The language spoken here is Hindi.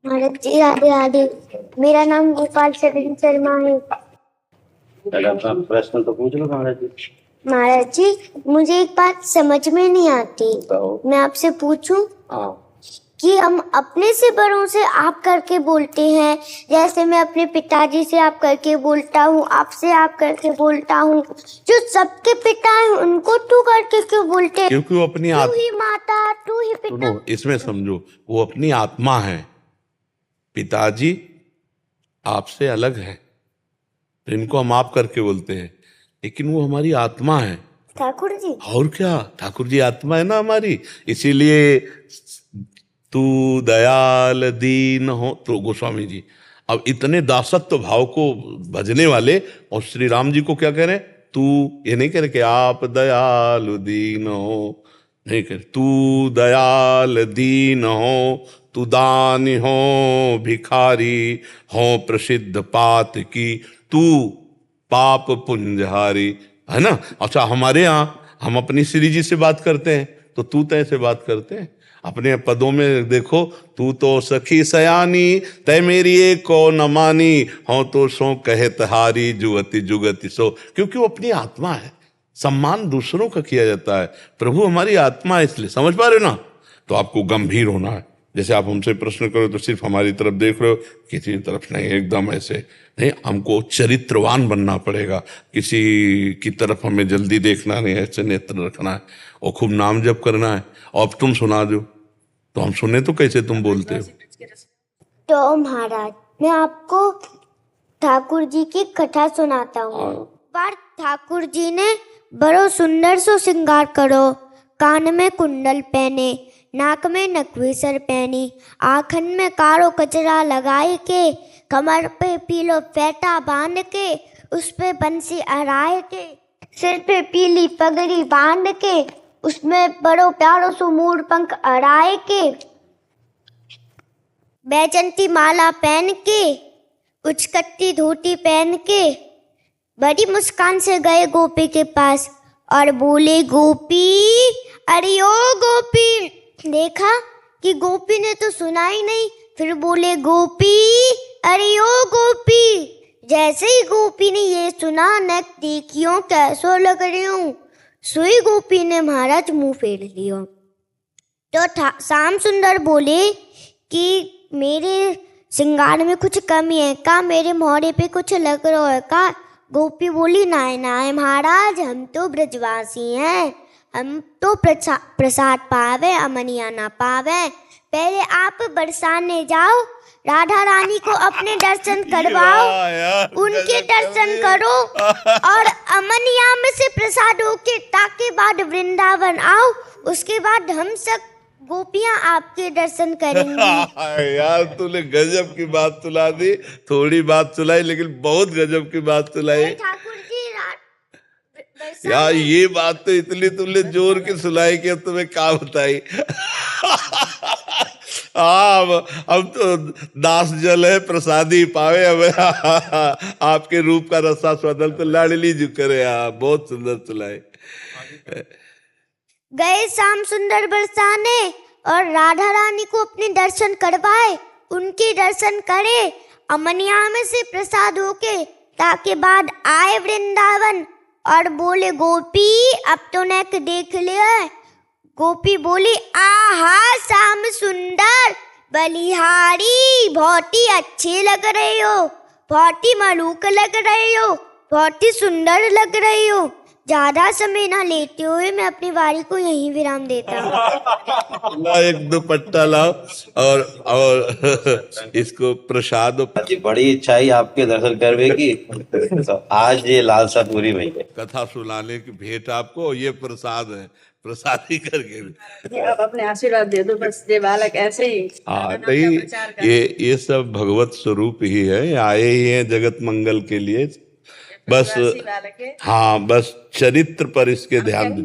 महाराज जी राधे राधे। मेरा नाम गोपाल चरण शर्मा है। प्रश्न तो पूछ लो महाराज जी। महाराज जी मुझे एक बात समझ में नहीं आती, मैं आपसे पूछूं? हाँ। कि हम अपने से बड़ों से आप करके बोलते हैं, जैसे मैं अपने पिताजी से आप करके बोलता हूँ, आपसे आप करके बोलता हूँ। जो सबके पिता हैं उनको तू करके क्यों बोलते हैं? क्योंकि वो अपनी तू ही माता, तू ही पिता। सुनो, इसमें समझो, वो अपनी आत्मा है। पिताजी आपसे अलग है, तो इनको हम आप करके बोलते हैं, लेकिन वो हमारी आत्मा है। ठाकुर जी? और क्या, ठाकुर जी आत्मा है ना हमारी। इसीलिए तू दयाल दीन हो, तो गोस्वामी जी अब इतने दासत्व भाव को भजने वाले, और श्री राम जी को क्या कह रहे हैं? तू, ये नहीं कह रहे कि आप दयाल दीन हो, नहीं कह, तू दयाल दीन हो, तू दानी हो, भिखारी हो, प्रसिद्ध पात की, तू पाप पुंजहारी, है ना। अच्छा, हमारे यहाँ हम अपनी श्री जी से बात करते हैं तो तू तय से बात करते हैं। अपने पदों में देखो, तू तो सखी सयानी, तय मेरी एक को न मानी, हो तो सो कहत हारी, जुगति जुगति सो। क्योंकि वो अपनी आत्मा है, सम्मान दूसरों का किया जाता है। प्रभु हमारी आत्मा है, इसलिए समझ पा रहे हो ना। तो आपको गंभीर होना है। जैसे आप हमसे प्रश्न करो तो सिर्फ हमारी तरफ देख रहे हो, किसी तरफ नहीं, एकदम ऐसे नहीं। हमको चरित्रवान बनना पड़ेगा, किसी की तरफ हमें जल्दी देखना नहीं है, ऐसे नेत्र रखना है और खूब नाम जप करना है। और अब तुम सुना दो तो हम सुने तो कैसे तुम बोलते हो। तो महाराज मैं आपको ठाकुर जी की कथा सुनाता हूँ। बार ठाकुर जी ने बड़ो सुंदर सो श्रृंगार करो, कान में कुंडल पहने, नाक में नकवीसर पहनी, आँखन में कारो कचरा लगाए के, कमर पे पीलो फेटा बांध के, उस पे बंसी अराए के, सिर पे पीली पगड़ी बांध के, उसमें बड़ो प्यारो सो मूड पंख अड़ाए के, बैजंती माला पहन के, उचकट्टी धोती पहन के, बड़ी मुस्कान से गए गोपी के पास और बोले, गोपी, अरे ओ गोपी। देखा कि गोपी ने तो सुना ही नहीं, फिर बोले, गोपी, अरे ओ गोपी। जैसे ही गोपी ने ये सुना, न देखियो कैसो लग रही हूँ, सोई गोपी ने महाराज मुंह फेर लिया। तो श्याम सुंदर बोले कि मेरे श्रृंगार में कुछ कमी है का, मेरे मोहरे पे कुछ लग रहा है का? गोपी बोली, नाय नाय महाराज, हम तो ब्रजवासी हैं, हम तो प्रसाद पावे, अमनिया ना पावे। पहले आप बरसाने जाओ, राधा रानी को अपने दर्शन करवाओ, उनके दर्शन करो और अमनिया में से प्रसाद होके ताके बाद वृंदावन आओ, उसके बाद हम सब गोपियां आपके दर्शन करेंगी। यार तूने गजब की बात सुना दी, थोड़ी बात सुनाई लेकिन बहुत गजब की बात सुनाई। ठाकुर जी यार ये बात तो इतनी तुमने जोर के सुनाई कि अब तुम्हें क्या बताई। अब तो दास जल है प्रसादी पावे, अब आपके रूप का रसा स्वदल तो लाडली जो करे। बहुत सुंदर सुनाई। गए श्याम सुंदर बरसाने और राधा रानी को अपने दर्शन करवाए, उनके दर्शन करे, अमनिया में से प्रसाद होके ताके बाद आए वृंदावन और बोले, गोपी अब तो नेक देख लिया। गोपी बोली, आहा श्याम सुंदर बलिहारी, बहुत ही अच्छे लग रहे हो, बहुत ही मलूक लग रहे हो, बहुत ही सुंदर लग रहे हो। ज्यादा समय ना लेते हुए मैं अपनी वारी को यहीं विराम देता हूँ। एक दुपट्टा लाओ और इसको प्रसाद। बड़ी इच्छा ही आपके दर्शन करने की, आज ये लालसा पूरी हुई है। कथा सुनाने की भेंट आपको, ये प्रसाद है, प्रसाद ही करके आप अपने आशीर्वाद दे दो बस। ये बालक ऐसे ही नहीं, ये सब भगवत स्वरूप ही है, आए ही हैं जगत मंगल के लिए। बस हाँ, बस चरित्र पर इसके ध्यान दो।